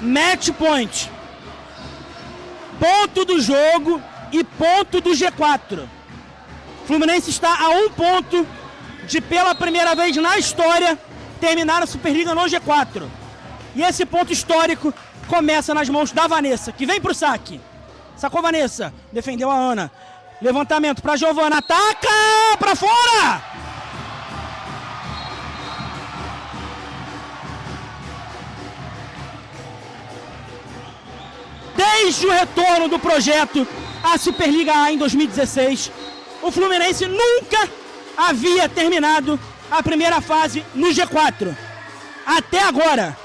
Match point. Ponto do jogo e ponto do G4. Fluminense está a 1 ponto de, pela primeira vez na história, terminar a Superliga no G4. E esse ponto histórico começa nas mãos da Vanessa, que vem pro saque. Sacou, Vanessa. Defendeu a Ana. Levantamento pra Giovana. Ataca! Pra fora! Desde o retorno do projeto à Superliga A em 2016, o Fluminense nunca havia terminado a primeira fase no G4. Até agora.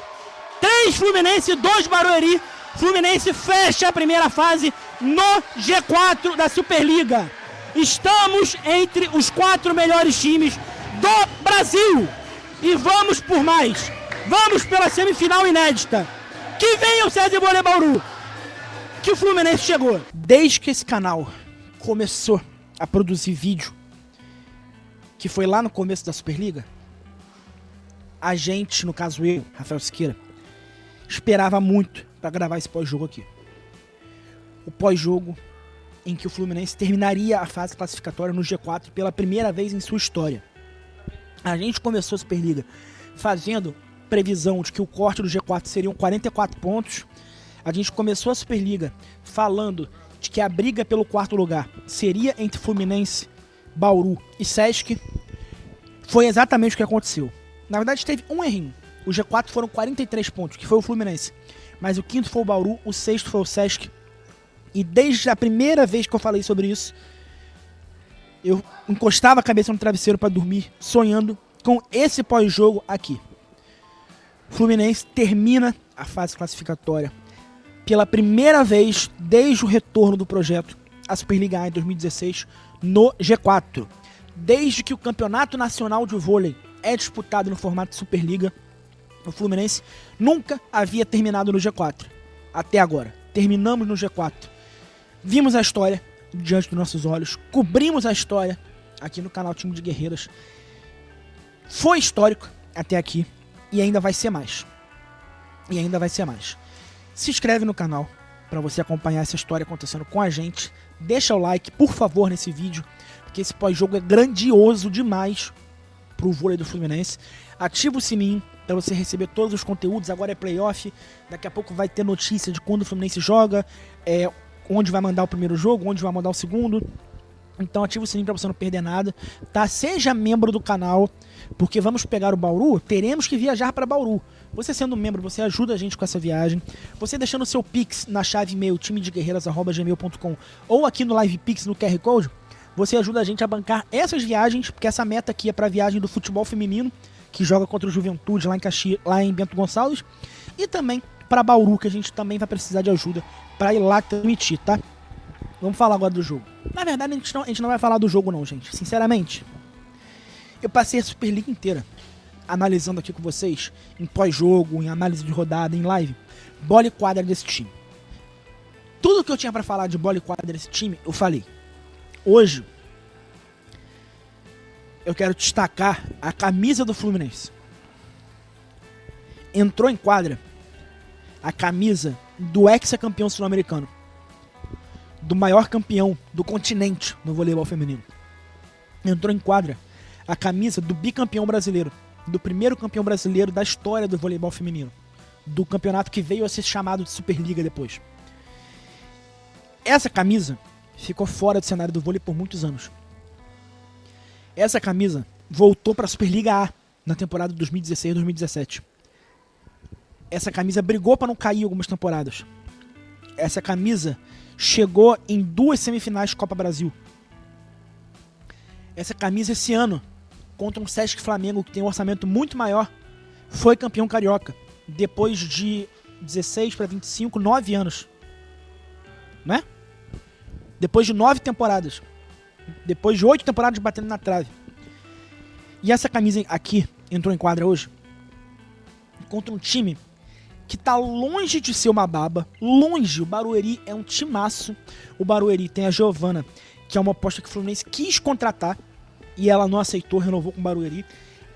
3 Fluminense, 2 Barueri. Fluminense fecha a primeira fase no G4 da Superliga. Estamos entre os 4 melhores times do Brasil. E vamos por mais. Vamos pela semifinal inédita. Que venha o César Vôlei Bauru. Que o Fluminense chegou. Desde que esse canal começou a produzir vídeo, que foi lá no começo da Superliga, a gente, no caso eu, Rafael Siqueira, esperava muito para gravar esse pós-jogo aqui. O pós-jogo em que o Fluminense terminaria a fase classificatória no G4 pela primeira vez em sua história. A gente começou a Superliga fazendo previsão de que o corte do G4 seriam 44 pontos. A gente começou a Superliga falando de que a briga pelo 4º lugar seria entre Fluminense, Bauru e Sesc. Foi exatamente o que aconteceu. Na verdade teve um errinho. O G4 foram 43 pontos, que foi o Fluminense. Mas o 5º foi o Bauru, o 6º foi o Sesc. E desde a primeira vez que eu falei sobre isso, eu encostava a cabeça no travesseiro para dormir, sonhando com esse pós-jogo aqui. O Fluminense termina a fase classificatória pela primeira vez desde o retorno do projeto à Superliga A em 2016 no G4. Desde que o Campeonato Nacional de Vôlei é disputado no formato de Superliga, o Fluminense nunca havia terminado no G4. Até agora. Terminamos no G4. Vimos a história diante dos nossos olhos. Cobrimos a história aqui no canal Time de Guerreiras. Foi histórico até aqui. E ainda vai ser mais. E ainda vai ser mais. Se inscreve no canal para você acompanhar essa história acontecendo com a gente. Deixa o like, por favor, nesse vídeo. Porque esse pós-jogo é grandioso demais pro vôlei do Fluminense. Ativa o sininho para você receber todos os conteúdos. Agora é playoff. Daqui a pouco vai ter notícia de quando o Fluminense joga, onde vai mandar o primeiro jogo, onde vai mandar o segundo. Então ativa o sininho para você não perder nada, tá? Seja membro do canal, porque vamos pegar o Bauru, teremos que viajar para Bauru. Você sendo membro, você ajuda a gente com essa viagem. Você deixando o seu Pix na chave e-mail timedeguerreiras@gmail.com ou aqui no Live Pix no QR Code, você ajuda a gente a bancar essas viagens, porque essa meta aqui é para a viagem do futebol feminino, que joga contra o Juventude lá em Bento Gonçalves, e também para Bauru, que a gente também vai precisar de ajuda para ir lá transmitir, tá? Vamos falar agora do jogo. Na verdade, a gente não vai falar do jogo não, gente. Sinceramente, eu passei a Superliga inteira analisando aqui com vocês, em pós-jogo, em análise de rodada, em live, bola e quadra desse time. Tudo que eu tinha para falar de bola e quadra desse time, eu falei. Hoje, eu quero destacar a camisa do Fluminense. Entrou em quadra a camisa do ex-campeão sul-americano, do maior campeão do continente no voleibol feminino. Entrou em quadra a camisa do bicampeão brasileiro, do primeiro campeão brasileiro da história do voleibol feminino, do campeonato que veio a ser chamado de Superliga depois. Essa camisa ficou fora do cenário do vôlei por muitos anos. Essa camisa voltou para a Superliga A na temporada de 2016-2017. Essa camisa brigou para não cair algumas temporadas. Essa camisa chegou em 2 semifinais de Copa Brasil. Essa camisa esse ano, contra um Sesc Flamengo que tem um orçamento muito maior, foi campeão carioca. Depois de 16 para 25, 9 anos. Né? Depois de 9 temporadas. Depois de 8 temporadas batendo na trave. E essa camisa aqui entrou em quadra hoje contra um time que tá longe de ser uma baba. Longe. O Barueri é um timaço. O Barueri tem a Giovana, que é uma aposta que o Fluminense quis contratar e ela não aceitou, renovou com o Barueri.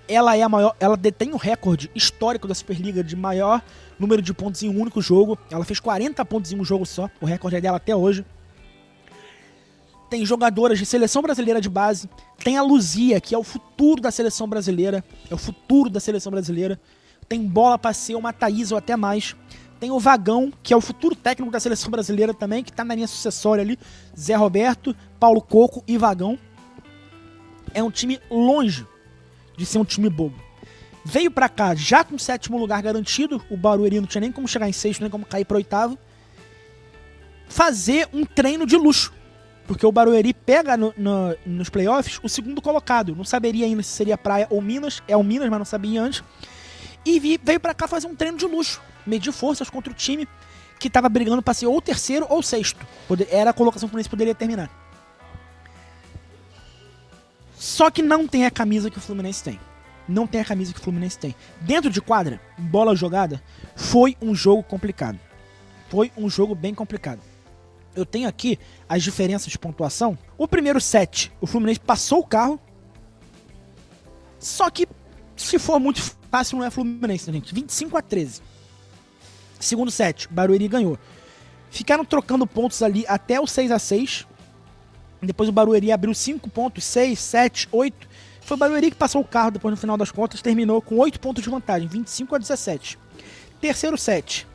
ela detém o recorde histórico da Superliga de maior número de pontos em um único jogo. Ela fez 40 pontos em um jogo só, o recorde é dela até hoje. Tem jogadoras de seleção brasileira de base, tem a Luzia, que é o futuro da seleção brasileira, tem bola pra ser uma Thaís ou até mais. Tem o Vagão, que é o futuro técnico da seleção brasileira também, que tá na linha sucessória ali, Zé Roberto, Paulo Coco e Vagão. É um time longe de ser um time bobo. Veio pra cá já com o 7º lugar garantido, o Barueri não tinha nem como chegar em 6º, nem como cair pro 8º, fazer um treino de luxo. Porque o Barueri pega nos playoffs o 2º colocado. Não saberia ainda se seria Praia ou Minas. É o Minas, mas não sabia antes. E veio pra cá fazer um treino de luxo. Medir forças contra o time que tava brigando pra ser ou 3º ou 6º. Era a colocação que o Fluminense poderia terminar. Só que não tem a camisa que o Fluminense tem. Dentro de quadra, bola jogada, foi um jogo complicado. Foi um jogo bem complicado. Eu tenho aqui as diferenças de pontuação. O primeiro set, o Fluminense passou o carro. Só que, se for muito fácil, não é Fluminense, né, gente? 25-13. Segundo set, Barueri ganhou. Ficaram trocando pontos ali até o 6-6. Depois o Barueri abriu 5 pontos, 6, 7, 8. Foi o Barueri que passou o carro depois no final das contas. Terminou com 8 pontos de vantagem, 25-17. Terceiro set,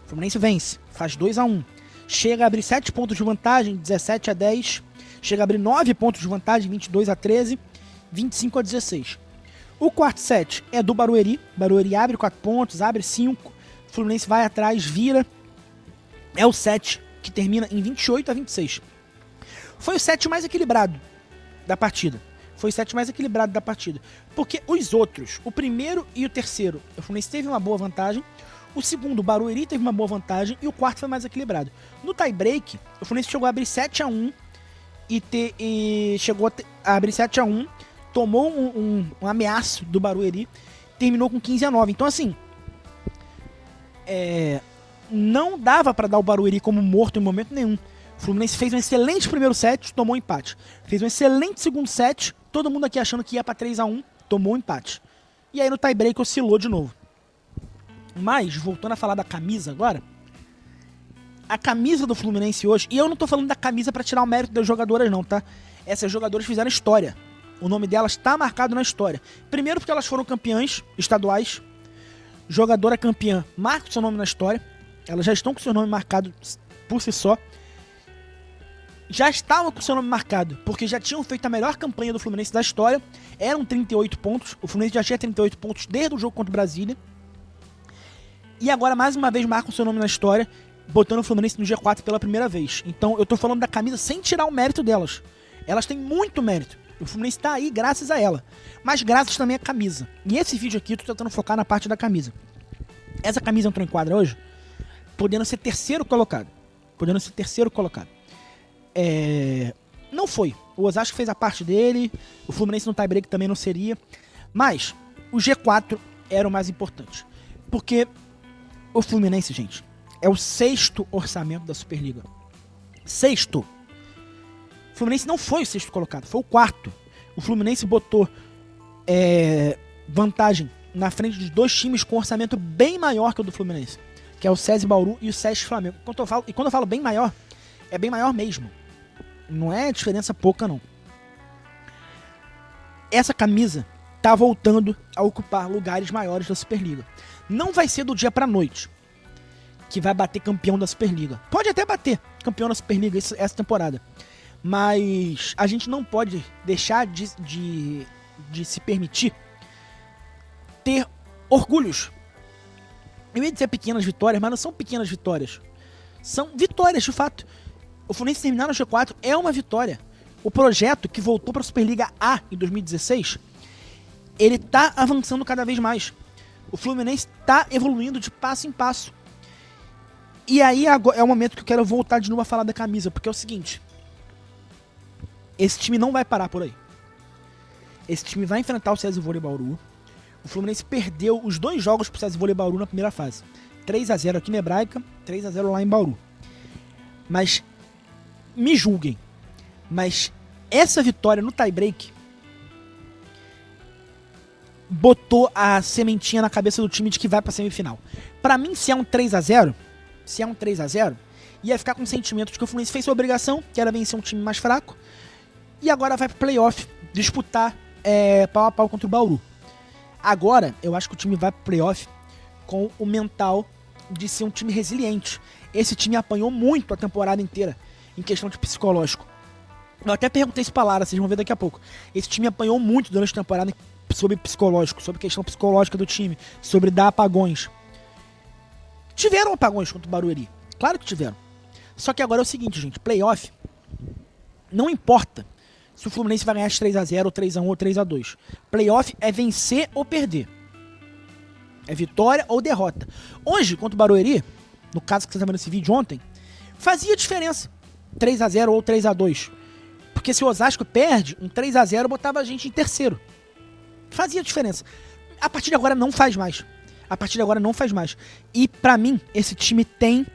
o Fluminense vence, faz 2-1. Chega a abrir 7 pontos de vantagem, 17-10. Chega a abrir 9 pontos de vantagem, 22-13. 25-16. O quarto set é do Barueri. Barueri abre 4 pontos, abre 5. O Fluminense vai atrás, vira. É o set que termina em 28-26. Foi o set mais equilibrado da partida. Porque os outros, o primeiro e o terceiro, o Fluminense teve uma boa vantagem. O segundo, o Barueri, teve uma boa vantagem. E o quarto foi mais equilibrado. No tie-break, o Fluminense chegou a abrir 7-1. Chegou a abrir 7-1. Tomou um ameaço do Barueri. Terminou com 15-9. Então, assim, não dava pra dar o Barueri como morto em momento nenhum. O Fluminense fez um excelente primeiro set, tomou um empate. Fez um excelente segundo set. Todo mundo aqui achando que ia pra 3-1. Tomou um empate. E aí no tie-break oscilou de novo. Mas, voltando a falar da camisa agora, a camisa do Fluminense hoje, e eu não tô falando da camisa pra tirar o mérito das jogadoras não, tá? Essas jogadoras fizeram história. O nome delas tá marcado na história. Primeiro porque elas foram campeãs estaduais. Jogadora campeã marca o seu nome na história. Elas já estão com o seu nome marcado por si só. Já estavam com o seu nome marcado, porque já tinham feito a melhor campanha do Fluminense da história. Eram 38 pontos. O Fluminense já tinha 38 pontos desde o jogo contra o Brasília. E agora, mais uma vez, marcam seu nome na história, botando o Fluminense no G4 pela primeira vez. Então, eu tô falando da camisa sem tirar o mérito delas. Elas têm muito mérito. O Fluminense tá aí graças a ela. Mas graças também à camisa. E esse vídeo aqui, eu tô tentando focar na parte da camisa. Essa camisa entrou em quadra hoje, podendo ser terceiro colocado. Não foi. O Osasco fez a parte dele, o Fluminense no tie-break também não seria. Mas o G4 era o mais importante. Porque o Fluminense, gente, é o 6º orçamento da Superliga. 6º. O Fluminense não foi o 6º colocado, foi o 4º. O Fluminense botou vantagem na frente de 2 times com orçamento bem maior que o do Fluminense, que é o SESI Bauru e o SESI Flamengo. Quando eu falo bem maior, é bem maior mesmo. Não é diferença pouca, não. Essa camisa tá voltando a ocupar lugares maiores da Superliga. Não vai ser do dia pra noite que vai bater campeão da Superliga. Pode até bater campeão da Superliga essa temporada. Mas a gente não pode deixar de se permitir ter orgulhos. Eu ia dizer pequenas vitórias, mas não são pequenas vitórias. São vitórias, de fato. O Fluminense terminar no G4 é uma vitória. O projeto que voltou para a Superliga A em 2016, ele tá avançando cada vez mais. O Fluminense tá evoluindo de passo em passo. E aí agora é o momento que eu quero voltar de novo a falar da camisa, porque é o seguinte: esse time não vai parar por aí. Esse time vai enfrentar o SESI Vôlei Bauru. O Fluminense perdeu os 2 jogos pro SESI Vôlei Bauru na primeira fase. 3-0 aqui na Hebraica, 3-0 lá em Bauru. Mas me julguem, mas essa vitória no tie-break botou a sementinha na cabeça do time de que vai pra semifinal. Pra mim, se é um 3-0, ia ficar com o sentimento de que o Fluminense fez sua obrigação, que era vencer um time mais fraco, e agora vai pro playoff disputar pau a pau contra o Bauru. Agora, eu acho que o time vai pro playoff com o mental de ser um time resiliente. Esse time apanhou muito a temporada inteira em questão de psicológico. Eu até perguntei isso pra Lara, vocês vão ver daqui a pouco. Esse time apanhou muito durante a temporada sobre psicológico, sobre questão psicológica do time, sobre dar apagões. Tiveram apagões contra o Barueri, claro que tiveram. Só que agora é o seguinte, gente, playoff, não importa se o Fluminense vai ganhar de 3-0, ou 3-1 ou 3-2. Playoff é vencer ou perder. É vitória ou derrota. Hoje, contra o Barueri, no caso que vocês estão vendo esse vídeo ontem, fazia diferença 3-0 ou 3-2. Porque se o Osasco perde, um 3-0 botava a gente em terceiro. Fazia diferença. A partir de agora não faz mais. E pra mim, esse time tem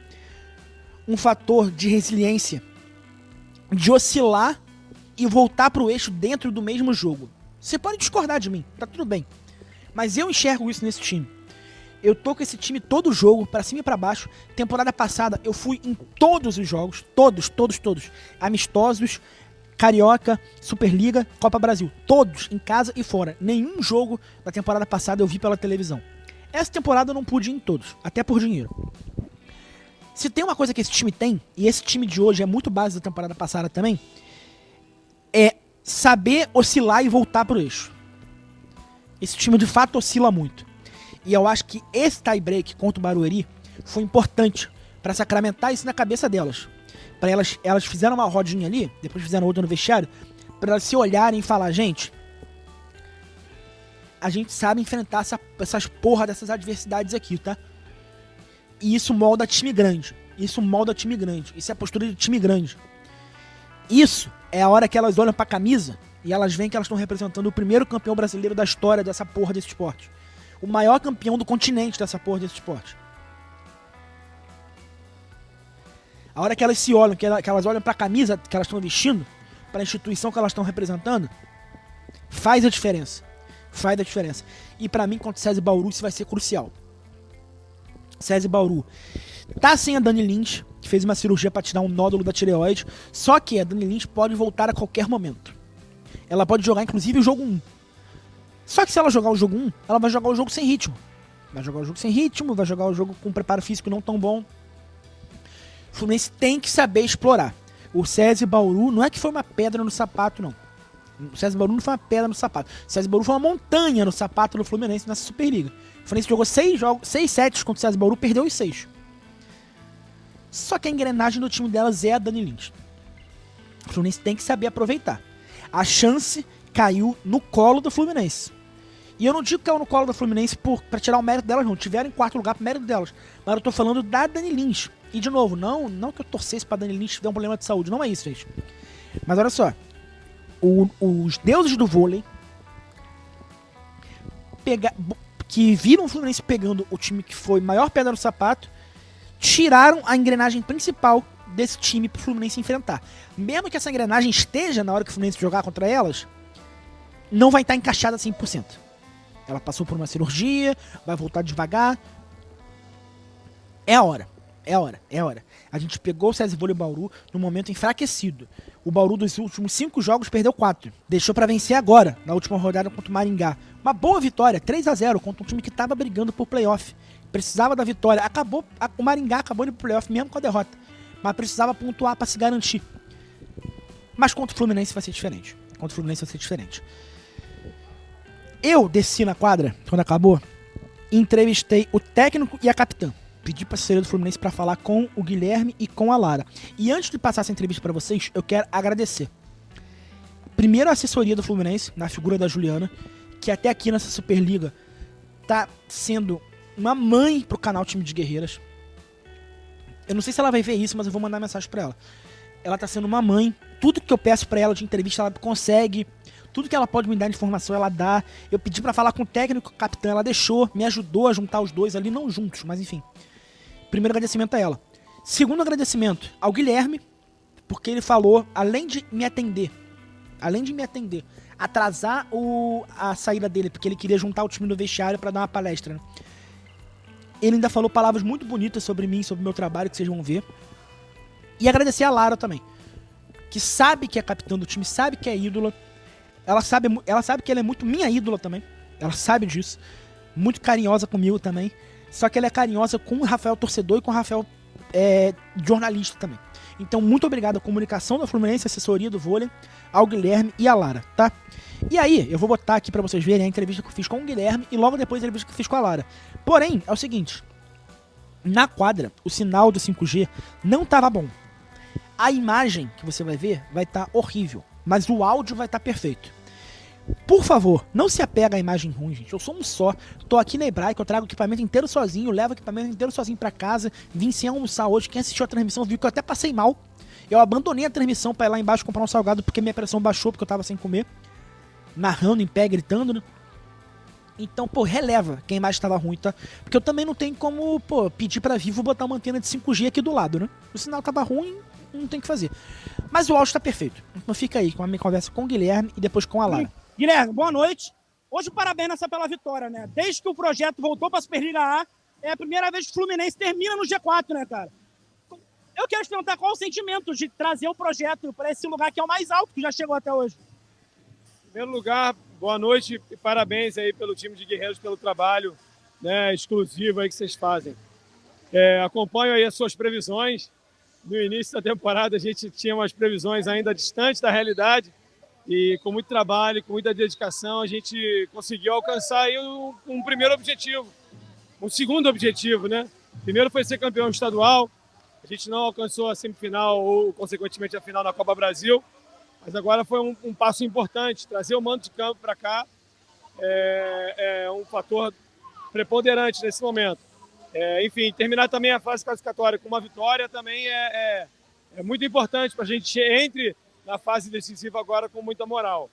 um fator de resiliência, de oscilar e voltar pro eixo dentro do mesmo jogo. Você pode discordar de mim, tá tudo bem. Mas eu enxergo isso nesse time. Eu tô com esse time todo jogo, pra cima e pra baixo. Temporada passada eu fui em todos os jogos, todos. Amistosos, Carioca, Superliga, Copa Brasil. Todos, em casa e fora. Nenhum jogo da temporada passada eu vi pela televisão. Essa temporada eu não pude ir em todos, até por dinheiro. Se tem uma coisa que esse time tem, e esse time de hoje é muito base da temporada passada também, é saber oscilar e voltar pro eixo. Esse time de fato oscila muito. E eu acho que esse tie-break contra o Barueri foi importante pra sacramentar isso na cabeça delas. Para elas fizeram uma rodinha ali, depois fizeram outra no vestiário, pra elas se olharem e falar, gente, a gente sabe enfrentar essas porra dessas adversidades aqui, tá? E isso molda time grande. Isso é a postura de time grande. Isso é a hora que elas olham pra camisa e elas veem que elas estão representando o primeiro campeão brasileiro da história dessa porra desse esporte. O maior campeão do continente dessa porra desse esporte. A hora que elas se olham, que elas olham pra camisa que elas estão vestindo, pra instituição que elas estão representando, faz a diferença. E pra mim, contra o César Bauru, isso vai ser crucial. César Bauru tá sem a Dani Lins, que fez uma cirurgia pra tirar um nódulo da tireoide, só que a Dani Lins pode voltar a qualquer momento. Ela pode jogar, inclusive, o jogo 1. Só que se ela jogar o jogo 1, ela vai jogar o jogo sem ritmo. Vai jogar o jogo com um preparo físico não tão bom. O Fluminense tem que saber explorar. O César Bauru não é que foi uma pedra no sapato, não. O César Bauru não foi uma pedra no sapato. O César Bauru foi uma montanha no sapato do Fluminense nessa Superliga. O Fluminense jogou 6 sets contra o César Bauru, perdeu os 6. Só que a engrenagem do time delas é a Dani Lins. O Fluminense tem que saber aproveitar. A chance caiu no colo do Fluminense. E eu não digo que caiu no colo do Fluminense pra tirar o mérito delas, não. Tiveram em quarto lugar pro mérito delas. Mas eu tô falando da Dani Lins. E de novo, não que eu torcesse pra Dani Lins tiver um problema de saúde. Não é isso, gente. Mas olha só. Os deuses do vôlei que viram o Fluminense pegando o time que foi maior pedra no sapato, tiraram a engrenagem principal desse time pro Fluminense enfrentar. Mesmo que essa engrenagem esteja na hora que o Fluminense jogar contra elas, não vai estar encaixada 100%. Ela passou por uma cirurgia, vai voltar devagar. É a hora. A gente pegou o César Vôlei Bauru no momento enfraquecido. O Bauru dos últimos 5 jogos perdeu 4. Deixou pra vencer agora, na última rodada contra o Maringá. Uma boa vitória, 3-0, contra um time que tava brigando por playoff. Precisava da vitória. O Maringá acabou indo pro playoff mesmo com a derrota. Mas precisava pontuar pra se garantir. Mas contra o Fluminense vai ser diferente. Eu desci na quadra, quando acabou, e entrevistei o técnico e a capitã. Pedi pra assessoria do Fluminense pra falar com o Guilherme e com a Lara. E antes de passar essa entrevista pra vocês, eu quero agradecer. Primeiro a assessoria do Fluminense, na figura da Juliana, que até aqui nessa Superliga tá sendo uma mãe pro canal Time de Guerreiras. Eu não sei se ela vai ver isso, mas eu vou mandar mensagem pra ela. Ela tá sendo uma mãe. Tudo que eu peço pra ela de entrevista, ela consegue. Tudo que ela pode me dar de informação, ela dá. Eu pedi pra falar com o técnico, o capitão, ela deixou, me ajudou a juntar os dois ali, não juntos, mas enfim. Primeiro agradecimento a ela. Segundo agradecimento ao Guilherme, porque ele falou, além de me atender além de me atender, atrasar a saída dele, porque ele queria juntar o time no vestiário pra dar uma palestra, né? Ele ainda falou palavras muito bonitas sobre mim, sobre o meu trabalho, que vocês vão ver. E agradecer a Lara também, que sabe que é capitã do time, sabe que é ídola. Ela sabe que ela é muito minha ídola também. Ela sabe disso. Muito carinhosa comigo também. Só que ela é carinhosa com o Rafael torcedor e com o Rafael jornalista também. Então, muito obrigado à comunicação da Fluminense, assessoria do vôlei, ao Guilherme e à Lara, tá? E aí, eu vou botar aqui pra vocês verem a entrevista que eu fiz com o Guilherme e logo depois a entrevista que eu fiz com a Lara. Porém, é o seguinte. Na quadra, o sinal do 5G não tava bom. A imagem que você vai ver vai estar horrível, mas o áudio vai estar perfeito. Por favor, não se apega à imagem ruim, gente. Eu sou um só. Tô aqui na Hebraica, eu trago o equipamento inteiro sozinho, levo o equipamento inteiro sozinho pra casa. Vim sem almoçar hoje. Quem assistiu a transmissão viu que eu até passei mal. Eu abandonei a transmissão pra ir lá embaixo comprar um salgado porque minha pressão baixou, porque eu tava sem comer. Narrando em pé, gritando, né? Então, pô, releva que a imagem estava ruim, tá? Porque eu também não tenho como, pô, pedir pra Vivo botar uma antena de 5G aqui do lado, né? O sinal tava ruim, não tem o que fazer. Mas o áudio tá perfeito. Então fica aí com a minha conversa com o Guilherme e depois com a Lara. Guilherme, boa noite. Hoje parabéns pela vitória, né? Desde que o projeto voltou pra Superliga A, é a primeira vez que o Fluminense termina no G4, né, cara? Eu quero te perguntar qual o sentimento de trazer o projeto para esse lugar que é o mais alto que já chegou até hoje. Em primeiro lugar, boa noite e parabéns aí pelo time de guerreiros, pelo trabalho, né, exclusivo aí que vocês fazem. Acompanho aí as suas previsões. No início da temporada a gente tinha umas previsões ainda distantes da realidade e com muito trabalho, com muita dedicação, a gente conseguiu alcançar aí um primeiro objetivo, um segundo objetivo, né? Primeiro foi ser campeão estadual, a gente não alcançou a semifinal ou, consequentemente, a final na Copa Brasil, mas agora foi um passo importante. Trazer o mando de campo para cá é um fator preponderante nesse momento. Enfim, terminar também a fase classificatória com uma vitória também é muito importante para a gente entre na fase decisiva agora com muita moral.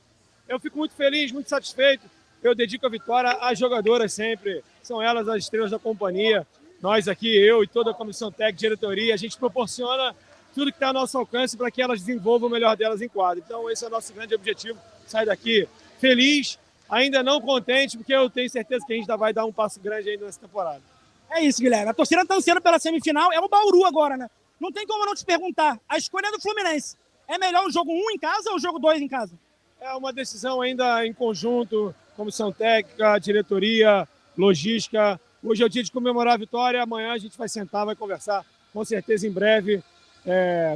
Eu fico muito feliz, muito satisfeito. Eu dedico a vitória às jogadoras sempre. São elas as estrelas da companhia. Nós aqui, eu e toda a comissão técnica, diretoria, a gente proporciona tudo que está ao nosso alcance para que elas desenvolvam o melhor delas em quadro. Então esse é o nosso grande objetivo. Sair daqui feliz, ainda não contente, porque eu tenho certeza que a gente ainda vai dar um passo grande ainda nessa temporada. É isso, Guilherme. A torcida está ansiando pela semifinal. É o Bauru agora, né? Não tem como não te perguntar. A escolha é do Fluminense. É melhor o jogo 1 em casa ou o jogo 2 em casa? É uma decisão ainda em conjunto, comissão técnica, diretoria, logística. Hoje é o dia de comemorar a vitória. Amanhã a gente vai sentar, vai conversar. Com certeza, em breve,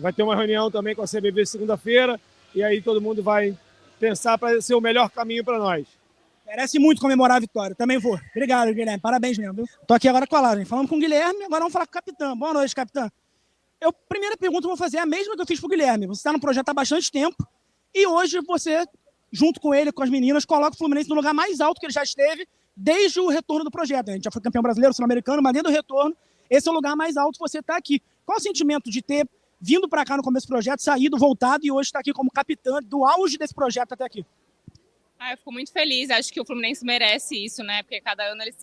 vai ter uma reunião também com a CBV segunda-feira. E aí todo mundo vai pensar para ser o melhor caminho para nós. Merece muito comemorar a vitória. Também vou. Obrigado, Guilherme. Parabéns mesmo, viu? Tô aqui agora com a Lara, hein? Falando com o Guilherme, agora vamos falar com o capitão. Boa noite, capitão. Primeira pergunta que eu vou fazer é a mesma que eu fiz pro Guilherme. Você está no projeto há bastante tempo e hoje você, junto com ele, com as meninas, coloca o Fluminense no lugar mais alto que ele já esteve desde o retorno do projeto. A gente já foi campeão brasileiro, sul-americano, mas dentro do retorno, esse é o lugar mais alto que você está aqui. Qual o sentimento de ter vindo para cá no começo do projeto, saído, voltado e hoje está aqui como capitã do auge desse projeto até aqui? Eu fico muito feliz. Acho que o Fluminense merece isso, né? Porque cada ano eles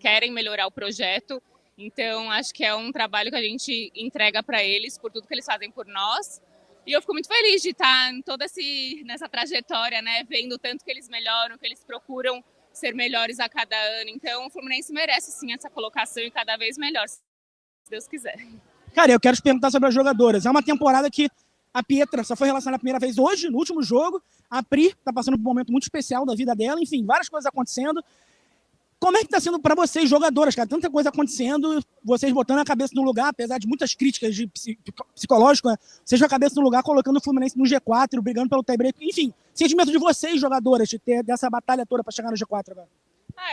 querem melhorar o projeto. Então, acho que é um trabalho que a gente entrega para eles por tudo que eles fazem por nós. E eu fico muito feliz de estar em nessa trajetória, né? Vendo tanto que eles melhoram, que eles procuram ser melhores a cada ano. Então, o Fluminense merece, sim, essa colocação e cada vez melhor, se Deus quiser. Cara, eu quero te perguntar sobre as jogadoras. É uma temporada que a Pietra só foi relacionada a primeira vez hoje, no último jogo. A Pri está passando por um momento muito especial da vida dela. Enfim, várias coisas acontecendo. Como é que está sendo para vocês, jogadoras, cara? Tanta coisa acontecendo, vocês botando a cabeça no lugar, apesar de muitas críticas de psicológico, né? Vocês com a cabeça no lugar, colocando o Fluminense no G4, brigando pelo tie-break. Enfim, sentimento de vocês, jogadoras, de ter dessa batalha toda para chegar no G4 agora.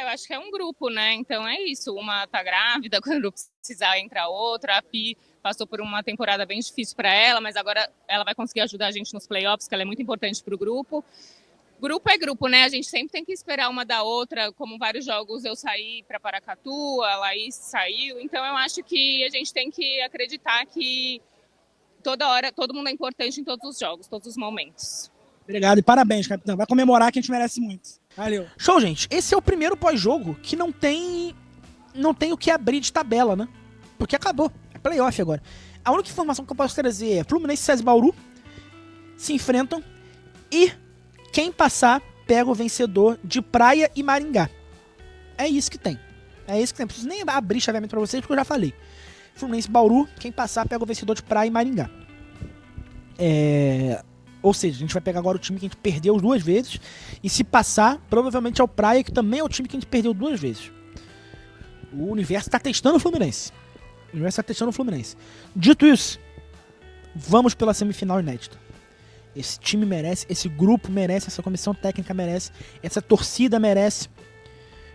Eu acho que é um grupo, né? Então é isso. Uma tá grávida, quando precisar entrar outra. A Pi passou por uma temporada bem difícil para ela, mas agora ela vai conseguir ajudar a gente nos playoffs, que ela é muito importante para o grupo. Grupo é grupo, né? A gente sempre tem que esperar uma da outra. Como vários jogos eu saí para Paracatu, a Laís saiu. Então eu acho que a gente tem que acreditar que toda hora, todo mundo é importante em todos os jogos, todos os momentos. Obrigado e parabéns, capitão. Vai comemorar que a gente merece muito. Valeu. Show, gente. Esse é o primeiro pós-jogo que não tem o que abrir de tabela, né? Porque acabou. É playoff agora. A única informação que eu posso trazer é Fluminense e César Bauru se enfrentam e Quem passar, pega o vencedor de Praia e Maringá. É isso que tem. Não preciso nem abrir chaveamento pra vocês, porque eu já falei. Fluminense Bauru, quem passar, pega o vencedor de Praia e Maringá. Ou seja, a gente vai pegar agora o time que a gente perdeu 2 vezes. E se passar, provavelmente é o Praia, que também é o time que a gente perdeu 2 vezes. O universo tá testando o Fluminense. Dito isso, vamos pela semifinal inédita. Esse time merece, esse grupo merece, essa comissão técnica merece, essa torcida merece.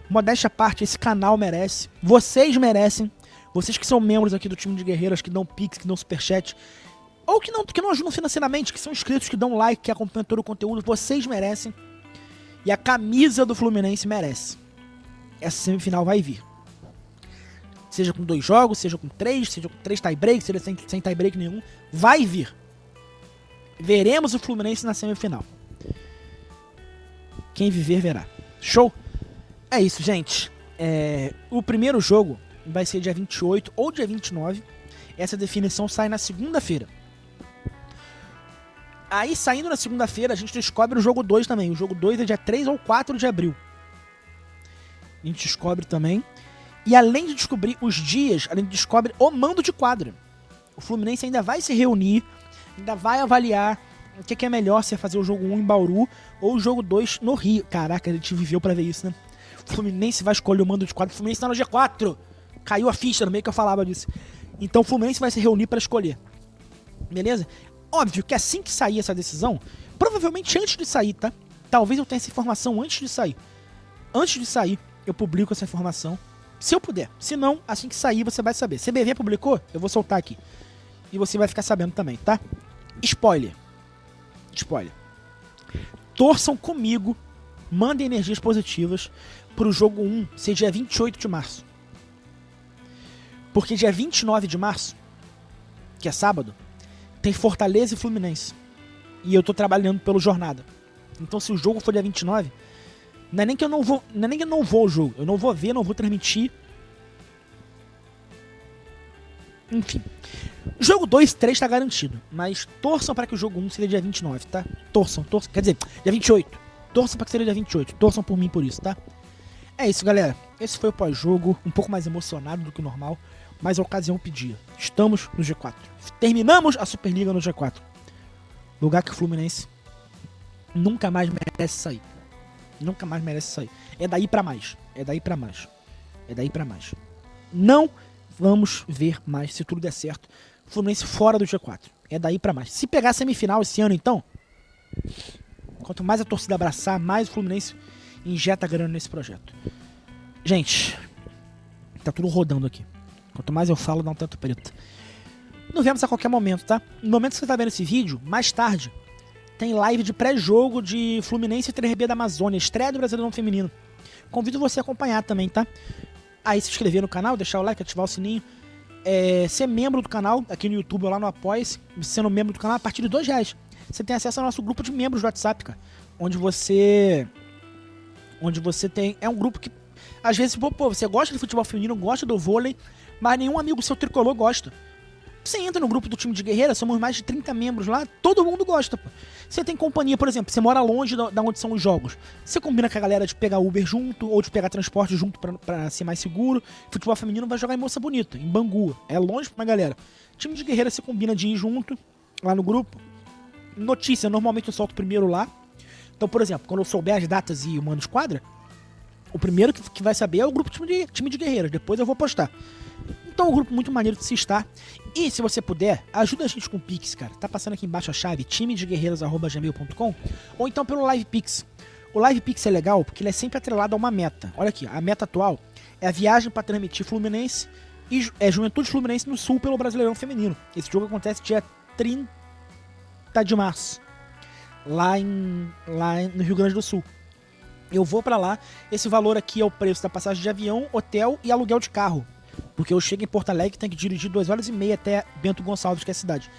Modéstia à parte, esse canal merece. Vocês merecem. Vocês que são membros aqui do time de guerreiros, que dão pix, que dão superchat, ou que não ajudam financeiramente, que são inscritos, que dão like, que acompanham todo o conteúdo, vocês merecem. E a camisa do Fluminense merece. Essa semifinal vai vir. Seja com 2 jogos, seja com 3, seja com 3 tie-break, seja sem tie-break nenhum, vai vir. Veremos o Fluminense na semifinal. Quem viver, verá. Show? É isso, gente. O primeiro jogo vai ser dia 28 ou dia 29. Essa definição sai na segunda-feira. Aí, saindo na segunda-feira, a gente descobre o jogo 2 também. O jogo 2 é dia 3 ou 4 de abril. A gente descobre também. E além de descobrir os dias, a gente descobre o mando de quadra. O Fluminense ainda vai se reunir, ainda vai avaliar o que é melhor, se é fazer o jogo 1 em Bauru ou o jogo 2 no Rio. Caraca, a gente viveu pra ver isso, né? O Fluminense vai escolher o mando de quadra. O Fluminense tá no G4. Caiu a ficha no meio que eu falava disso. Então o Fluminense vai se reunir pra escolher. Beleza? Óbvio que assim que sair essa decisão, provavelmente antes de sair, tá? Talvez eu tenha essa informação antes de sair. Antes de sair, eu publico essa informação. Se eu puder. Se não, assim que sair, você vai saber. CBV publicou, eu vou soltar aqui. E você vai ficar sabendo também, tá? Spoiler. Torçam comigo, mandem energias positivas pro jogo 1 ser dia 28 de março. Porque dia 29 de março, que é sábado, tem Fortaleza e Fluminense. E eu tô trabalhando pelo Jornada. Então se o jogo for dia 29, não é nem que eu não vou ao jogo. Eu não vou ver, não vou transmitir. Enfim. Jogo 2 e 3 tá garantido. Mas torçam para que o jogo 1 seja dia 29, tá? Torçam. Quer dizer, dia 28. Torçam para que seja dia 28. Torçam por mim por isso, tá? É isso, galera. Esse foi o pós-jogo. Um pouco mais emocionado do que o normal. Mas a ocasião pedia. Estamos no G4. Terminamos a Superliga no G4. Lugar que o Fluminense nunca mais merece sair. É daí pra mais. Não vamos ver mais, se tudo der certo, Fluminense fora do G4. É daí pra mais. Se pegar a semifinal esse ano, então, quanto mais a torcida abraçar, mais o Fluminense injeta grana nesse projeto. Gente, tá tudo rodando aqui. Quanto mais eu falo, dá um tanto preto. Nos vemos a qualquer momento, tá? No momento que você tá vendo esse vídeo, mais tarde, tem live de pré-jogo de Fluminense e 3B da Amazônia, estreia do Brasileirão Feminino. Convido você a acompanhar também, tá? Aí se inscrever no canal, deixar o like, ativar o sininho. Ser membro do canal, aqui no YouTube ou lá no Apoia-se. Sendo membro do canal a partir de R$2. Você tem acesso ao nosso grupo de membros do WhatsApp, cara. Onde você tem... É um grupo que, às vezes, pô, você gosta de futebol feminino, gosta do vôlei, mas nenhum amigo seu tricolor gosta. Você entra no grupo do time de guerreira, somos mais de 30 membros lá, todo mundo gosta, pô. Você tem companhia, por exemplo, você mora longe da onde são os jogos. Você combina com a galera de pegar Uber junto, ou de pegar transporte junto pra ser mais seguro. Futebol feminino vai jogar em Moça Bonita, em Bangu. É longe pra galera. Time de guerreira você combina de ir junto, lá no grupo. Notícia, normalmente eu solto primeiro lá. Então, por exemplo, quando eu souber as datas e o mando de quadra, o primeiro que vai saber é o grupo time de guerreiras. Depois eu vou postar. Então é um grupo muito maneiro de se estar. E se você puder, ajuda a gente com o Pix, cara. Tá passando aqui embaixo a chave timedeguerreiras@gmail.com ou então pelo Live Pix. O Live Pix é legal porque ele é sempre atrelado a uma meta. Olha aqui, a meta atual é a viagem para transmitir Fluminense e Juventude Fluminense no Sul pelo Brasileirão Feminino. Esse jogo acontece dia 30 de março, lá no Rio Grande do Sul. Eu vou pra lá, esse valor aqui é o preço da passagem de avião, hotel e aluguel de carro. Porque eu chego em Porto Alegre e tenho que dirigir 2 horas e meia até Bento Gonçalves, que é a cidade.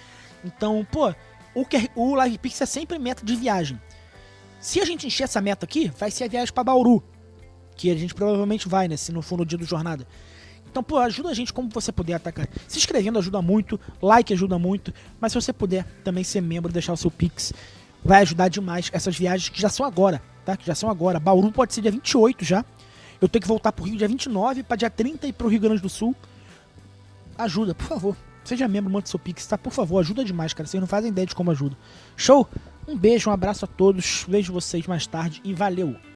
Então, pô, o Live Pix é sempre meta de viagem. Se a gente encher essa meta aqui, vai ser a viagem pra Bauru. Que a gente provavelmente vai, né? Se não for no dia do Jornada. Então, pô, ajuda a gente como você puder, atacar. Se inscrevendo ajuda muito, like ajuda muito. Mas se você puder também ser membro, deixar o seu Pix, vai ajudar demais essas viagens que já são agora, tá? Que já são agora. Bauru pode ser dia 28 já. Eu tenho que voltar pro Rio dia 29, pra dia 30 e pro Rio Grande do Sul. Ajuda, por favor. Seja membro, mande seu Pix, tá? Por favor, ajuda demais, cara. Vocês não fazem ideia de como ajuda. Show? Um beijo, um abraço a todos. Vejo vocês mais tarde e valeu!